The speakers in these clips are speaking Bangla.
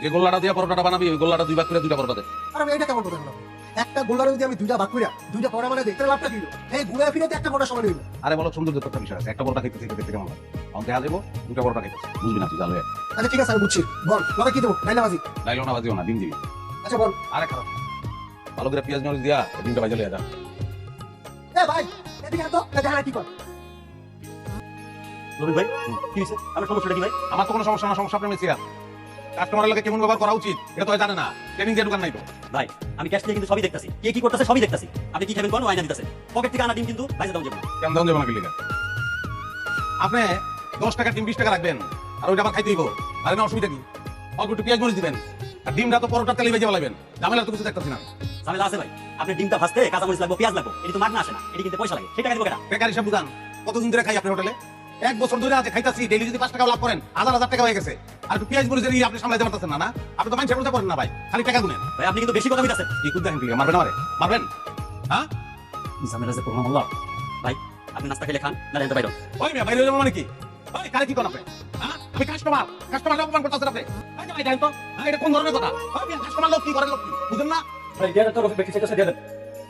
যে গোল্লাটা দিয়ে পরোটাটা বানাবি ওই গোল্লাটা 2 ভাগ করে 2টা পরোটা দে। আর আমি এটা কেমন কথা বললাম? একটা গোলারে যদি আমি 2টা ভাগ করে 2টা পরোটা বানাই দিই তাহলে লাভটা কি হলো? এই ঘুরে ফিরে তো একটা পরোটা সমান হইলো। আরে বলো সুন্দর একটা বিষয় আছে, একটা পরোটা খাইতে দেখতে কেমন লাগে, আমি দেখা যাবো 2টা পরোটা খাইতেছে, বুঝবি না তুই জানো। আচ্ছা ঠিক আছে আমি বুঝছি, বল লগে কি দেবো? নাইলা ভাজি? লাইলো না বাজিও না, ডিম দিবি। আচ্ছা বল। আরে খারাপ, ভালো করে পেঁয়াজ মরিচ দিয়া ডিমটা ভাজা লিয়ে যা। এ ভাই এদিকে আয় তো, দেখা কি কর। রবি ভাই কি হয়েছে? আমার সমস্যাটা কি ভাই? আমার তো কোনো সমস্যা না, সমস্যা আপনার মেসিয়া। কাস্টমারের লোকে কেমন ব্যবহার করা উচিত এটা তো জানে না, ট্রেনিং দিয়ে দোকান নাই তো। ভাই আমি ক্যাশ দিয়ে কিন্তু সবই দেখতাছি, কে কি করতেছে সবই দেখতাছি। আপনি কি খাবেন কোন আইনা দিতেছে, পকেট থেকে আনা ডিম কিন্তু বাইরে দাও যাবে না। কেমন দাম যাবো না কিলিগা? আপনি 10 টাকা ডিম 20 টাকা রাখবেন আর ওইটা আবার খাইতে দিব, আর না অসুবিধা কি? অল্প একটু পেঁয়াজ মরিচ দিবেন আর ডিমটা তো পরোটার তেলে ভেজে ফেলাবেন, ঝামেলা তো কিছু দেখতেছি না। ঝামেলা আছে ভাই, আপনি ডিমটা ভাজতে কাঁচা মরিচ লাগবে, পেঁয়াজ লাগবে, এটি তো মাগনা আসে না, এটি কিন্তু পয়সা লাগে, সেটা দিব কেনা? বেকার হিসাব বুঝান, কতদিন ধরে খাই আপনার হোটেলে? 1 বছর ধরে আছে খাইতাছি, ডেইলি যদি 5 টাকা লাভ করেন 1000 টাকা হয়ে গেছে। আর একটু পেঁয়াজ মরিচের আপনি সামলাইতে পারতেছেন না, না? আপনি তো মানুষের মতো করেন না ভাই, খালি টাকা গুনেন। ভাই আপনি কিন্তু বেশি কথা বলতেছেন। কি কুদ দেখেন কিলিগা? মারবেন আমারে? মারবেন? হ্যাঁ ঝামেলা যে করলাম আল্লাহ। ভাই আপনি নাস্তা খেলে খান না জানতে পারো। ওই মেয়ে বাইরে যাবো মানে কি? ওই কারে কি করেন আপনি? হ্যাঁ আমি কাস্টমার, কাস্টমার অপমান করতেছেন আপনি। এই যে ভাই জানেন তো এটা কোন ধরনের কথা? ওই মেয়ে কাস্টমার লোক কি করে, লোক কি বুঝেন না? ভাই দিয়ে তো রবি বেশি সেটা দিয়ে দেন।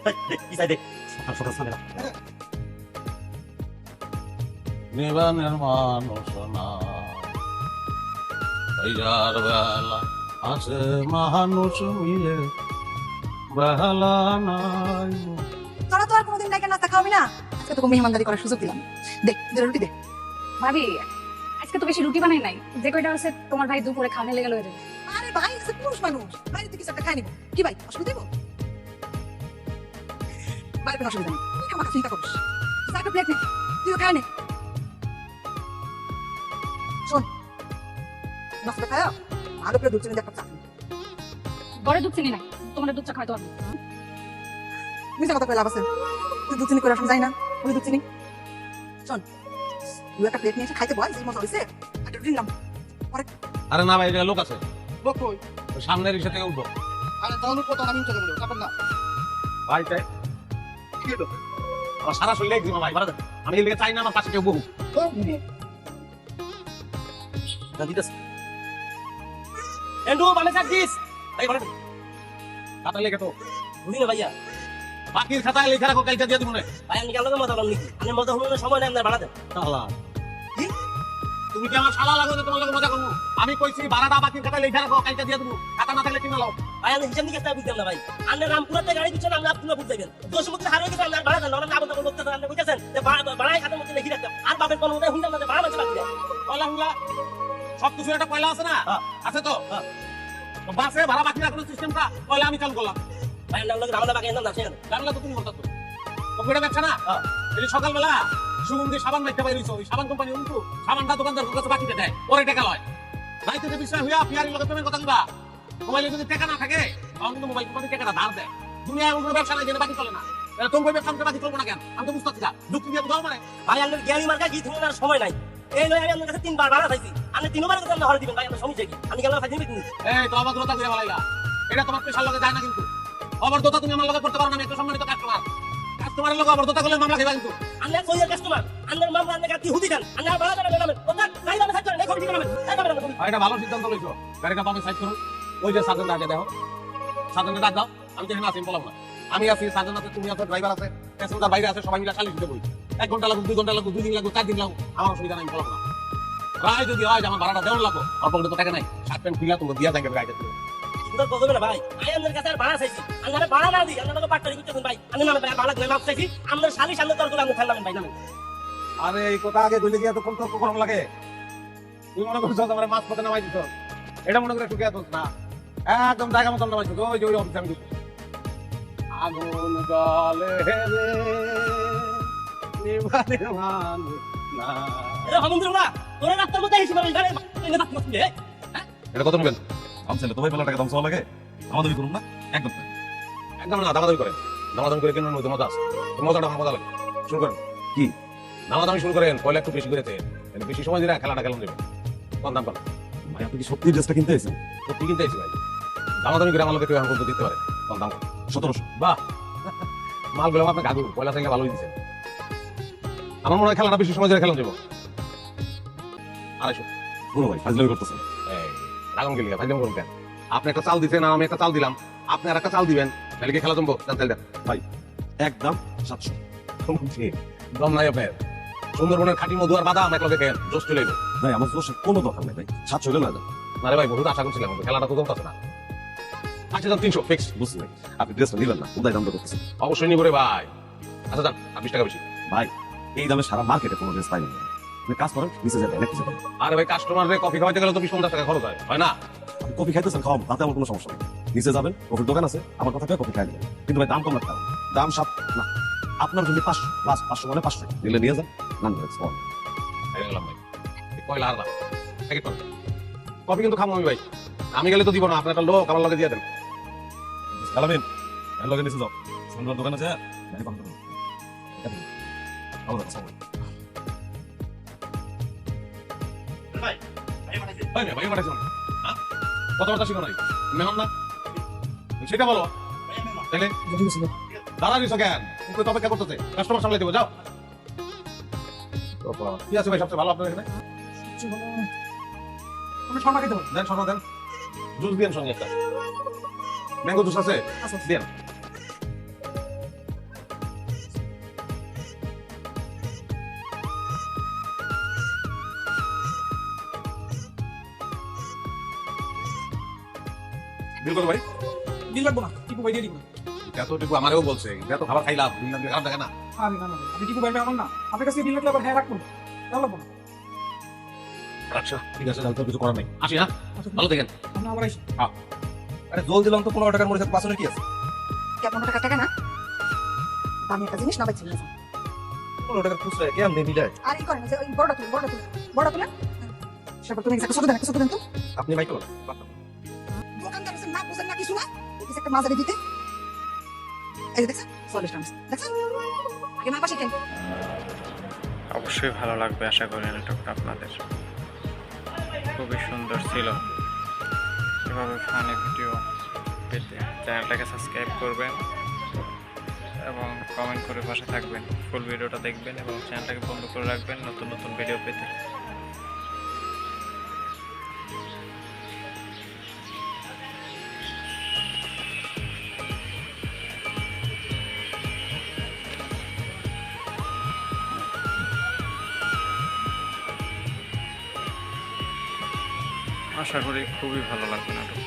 ভাই কি চাই দে সকাল সকাল ঝামেলা। নিবানের মানুষ না যার বেলা আছে মানুষ মিলে বেলা নাই। তোরা তো আর কোনোদিন ডাকে নাস্তা খাওয়াবি না, আজকে তোকে মেহমানদারি করার সুযোগ দিলাম। দে দুটো রুটি দে। ভাবি আজকে তো বেশি রুটি বানাই নাই, যে কয়টা আছে তোমার ভাই দুপুরে খাওয়ানো লেগে লয়ে যাবে। আরে ভাই সে পুরুষ মানুষ, বাইরে থেকে কিছু একটা খাই নিব। কি ভাই অসুবিধা দেবো? বাইরে কোনো অসুবিধা নেই, তুই আমার চিন্তা করিস। যা একটা প্লেট নে, তুইও খাই নে। শোন নাস্তা খায় ভালো করে দুধ চিনি দিয়ে একটা চা খাবি। ঘরে দুধ চিনি নাই, তোমার দুধ চা খাওয়াতে হবে। মিশা কথা কই লাভ আছে? তুই দুধ চিনি করে আসুন যাই না, ওই দুধ চিনি। শোন তুই একটা প্লেট নিয়ে এসে খাইতে বল, যে মজা হয়েছে একটা রুটি নিলাম। আরে না ভাই, এটা লোক আছে, লোক কই? ওই সামনের রিক্সা থেকে উঠবো। আরে তাহলে কত আমি চলে বলো তারপর না ভাই তাই কি হলো? আমার সারা শরীরে একদিন ভাই বাড়া, আমি এদিকে চাই না আমার পাশে কেউ বহু। না দিতেছে এন্ডু মানে সাকিস ভাই বলেন খাতা লেগে তো বুঝি না ভাইয়া। বাকির খাতায় লেখা রাখো, কালকে দিয়ে দিব না। ভাই আমি কেন মজা বললাম নাকি? আমি মজা হলো সময় নেই আপনার ভাড়া দেন। শালা কি? তুমি কি আমার শালা লাগো যে তোমার লগে মজা করবো? আমি কইছি ভাড়াটা বাকির খাতায় লেখা রাখো, কালকে দিয়ে দিব। খাতা না থাকলে কিনে নাও। ভাই আমি হিসাব নিকেশ বুঝতাম না ভাই। আপনি রামপুরাতে গাড়ি দিচ্ছেন, আপনি আপনার বুঝতে যাবেন দোষ মধ্যে হারিয়ে গেছে, আপনার ভাড়া দেন। আমরা আবদ্ধ করতে আপনি বুঝেছেন যে ভাড়ায় খাতার মধ্যে লিখে রাখতাম, আর বাপের কোনো মধ্যে হুন্ডার মধ্যে ভাড়া মাঝে বাকি দেয়। পয়লা হুলা সব কিছু একটা পয়লা আছে না? হ্যাঁ। আছে তো? তো বাসে ভাড়া বাকি রাখার সিস্টেমটা পয়লা আমি চালু করলাম। ভাই আপনার লোক রামদা বাকি এনে না সেখানে জানলা তো তুমি করতে তো কম্পিউটার ব্যবসা না? এই যে সকালবেলা সুগন্ধি সাবান মাইতে বাইরেছো, ওই সাবান কোম্পানি উন্টু সাবানটা দোকানদার কাছে বাকিতে দেয়, পরে টাকা লয়। রাইতে যে বিষয় হইয়া পিয়ারির লোকের পেমেন্ট কথা দিবা, মোবাইলে যদি টাকা না থাকে তখন কিন্তু মোবাইল কোম্পানি টাকাটা ধার দেয়। দুনিয়া এমন কোনো ব্যবসা নাই যেটা বাকি চলে না। তোমার ব্যবসা আমাকে বাকি চলবো না কেন? আমি তো বুঝতে পারছি না, যুক্তি দিয়ে বুঝাও মানে। ভাই আপনার জ্ঞানী মার্কা কি ধরনের সময় নাই। এই নয় আমি আপনার কাছে 3 বার ভাড়া চাইছি, আপনি 3 বার কথা হরে দিবেন। ভাই আপনার সমস্যা কি? আমি কেন ফাইজ নিবেন? এই তো অভদ্রতা করে বলাইলা, এটা তোমার পেশার লগে যায় না কিন্তু। অভদ্রতা তুমি আমার লগে করতে পারো না, আমি একটা সম্মানিত কাস্টমার। কাস্টমারের লগে অভদ্রতা করলে মামলা খাইবা কিন্তু। আপনি কইয়া কাস্টমার, আপনার মামলা আপনি কাটি হুদি দেন, আপনি ভাড়া দেন নামেন ওটা নাই দাম সাইড করেন, এই করি নামেন এই করেন। আর এটা ভালো সিদ্ধান্ত লইছো, গাড়িটা পাবে সাইড করো। ওই যে সার্জেন্ট আগে দেখো, সার্জেন্টে ডাক দাও। আমি তো এখানে আছি বললাম না, আমি আছি, সার্জেন্ট আছে, তুমি আছো, ড্রাইভার আছে, প্যাসেঞ্জার বাইরে আছে, সবাই মিলে সালিশ দিতে বই। 1 ঘন্টা লাগুক, 2 ঘন্টা লাগুক, 2 দিন লাগুক, 4 দিন লাগুক, আমার অসুবিধা নাই, বললাম না। প্রায় যদি হয় যে আমার ভাড়াটা দেওয়ার লাগো, আমার পকেটে তো টাকা নাই, শার্ট প্যান্ট খুলে তোমাকে দিয়া যাবে গাড়িতে। সুন্দর বলবে না ভাই, আমি আপনার কাছে আর ভাড়া চাইছি, আপনারা ভাড়া না দিই, আপনারা পাট্টারি করতেছেন ভাই। আমি নামে ভাড়া দিলে মাপ চাইছি, আপনার শালি সামনে তর্ক আমি খেলাম ভাই নামেন। আরে এই কথা আগে বলে গিয়া তো কোন তর্ক করার লাগে? তুই মনে করছো আমার মাছ পথে নামাই দিত, এটা মনে করে ঠুকে আসছ না, একদম জায়গা মতন নামাইছো। ওই যে ওই অফিসে আমি দিচ্ছি আগুন জলে রে নিবানের মানুষ না। এরা হমন্দ্র না তোরা রাস্তার মধ্যে এসে বলেন গাড়ি এনে বাকি মত হ্যাঁ এটা কত নেবেন? আমছেলে তো ভাই বলা টাকা দাম চাওয়া লাগে, আমাদের করুন না একদম। একদম না, দামাদামি করেন, দামাদামি করে কেনার মধ্যে মজা আছে, মজাটা আমার মজা লাগে। শুরু করেন। কি দামাদামি শুরু করেন, পয়লা একটু বেশি করেছে, বেশি সময় দিলে খেলাটা খেলাম দেবে। কোন দাম করেন? ভাই আপনি কি সত্যি ড্রেসটা কিনতে এসেছেন? সত্যি কিনতে আইছি ভাই, দামাদামি করে আমার লোকে কেউ এখন পর্যন্ত দিতে পারে। কোন দাম করেন? 1700। বাহ, মালগুলো আপনার গাদু পয়লা থেকে ভালোই দিচ্ছে। আমার মনে হয় খেলাটা বেশি সময় ধরে খেলাম যাবো। 250। বড় ভাই ফাজলামি করতেছেন। আগাম গেলি ভাই করুন কেন? আপনি একটা চাল দিচ্ছেন আর আমি একটা চাল দিলাম, আপনি আর একটা চাল দিবেন, তাহলে কি খেলা জমবো? জানতে দেন একদম 700। দম নাই আপনার। সুন্দরবনের খাঁটি মধু আর বাদাম এক লগে খেয়ে জোশ চলে এলো। ভাই আমার দোষের কোনো দরকার নেই ভাই, 700 হলে না। না রে ভাই, বহুত আশা করছিলাম, কিন্তু খেলাটা তো জমতেছে না। আচ্ছা যান 300 ফিক্স। বুঝছি ভাই, আপনি ড্রেসটা নিবেন না, কোথায় দাম দর করতেছেন? অবশ্যই নিবো রে ভাই। আচ্ছা যান, 20 টাকা বেশি। ভাই এই দামে সারা মার্কেটে কোনো ড্রেস পাইনি। আপনি কাজ করেন, নিচে যাবেন, নিচে যাবেন। আরে ভাই, কাস্টমার রে কফি খাওয়াইতে গেলে তো 20-50 টাকা খরচ হয়, হয় না? আপনি কফি খাইতেছেন, খাওয়াবো, তাতে আমার কোনো সমস্যা নেই। নিচে যাবেন, কফির দোকান আছে, আমার কথা কেউ কফি খাই নেবেন। কিন্তু ভাই দাম কম রাখতে হবে। দাম 7 না, আপনার যদি 500 লাস্ট, 500 মানে 500 দিলে নিয়ে যান। না না হয়ে গেলাম ভাই, এই কয়লা আর না। প্যাকেট করেন। কফি কিন্তু খাবো আমি ভাই, আমি গেলে তো দিব না, আপনার একটা লোক আমার লগে দিয়ে দেন। কালামিন এর লগে নিচে যাও, সুন্দর দোকান আছে, গাড়ি পাম্প করুন। ভাই ভাই পাঠাইছো না? হ্যাঁ? কথাবার্তা শিখো নাই, মেহমান না সেটা বলো। তাহলে দাঁড়া দিছো কেন? তুমি তো অপেক্ষা করতেছে, কাস্টমার সামলে দেবো, যাও। কি আছে ভাই সবচেয়ে ভালো আপনার এখানে? কোনো শর্মা খেতে হবে দেন শর্মা দেন, জুস দিন সঙ্গে একটা, ম্যাঙ্গো জুস আছে দেন। বিল কত ভাই? বিল লাগবো না, টিপু ভাই দিয়ে দিব। এতটুকু আমারও বলছে, এত খাবার খাইলাম, বিল না দিয়ে খারাপ দেখে না। আরে না না না, আমি টিপু ভাই আমার না, আপনার কাছে বিল লাগলে আবার হ্যাঁ রাখবো না, তাহলে লাগবো না। আচ্ছা ঠিক আছে, তাহলে তো কিছু করার নেই, আসি হ্যাঁ, ভালো দেখেন। আপনি আবার আইসি। আরে জল দিলাম তো 15 টাকার মধ্যে পাঁচনের কি আছে? কেমন টাকা টাকা না দামি একটা জিনিস না পাইছি 15 টাকার খুচরা কেমনে মিলায়? আর এই করেন যে ওই বড়টা তুলে বড়টা তুলে সেটা তুমি একটা ছোট দেন, একটা ছোট দেন তো। আপনি মাইকেল দোকানদার আছে না, বুঝেন না কিছু না, এই একটা মাঝারি দিতে। এই যে দেখছেন 40 টাকা দেখছেন, আগে মা পাশে কেন অবশ্যই ভালো লাগবে আশা করি নাটকটা আপনাদের। খুবই সুন্দর ছিল। এভাবে ফানি ভিডিও পেতে চ্যানেলটাকে সাবস্ক্রাইব করবেন এবং কমেন্ট করে পাশে থাকবেন। ফুল ভিডিওটা দেখবেন এবং চ্যানেলটাকে বন্ধ করে রাখবেন নতুন নতুন ভিডিও পেতে। আশা করি খুবই ভালো লাগবে নাটক।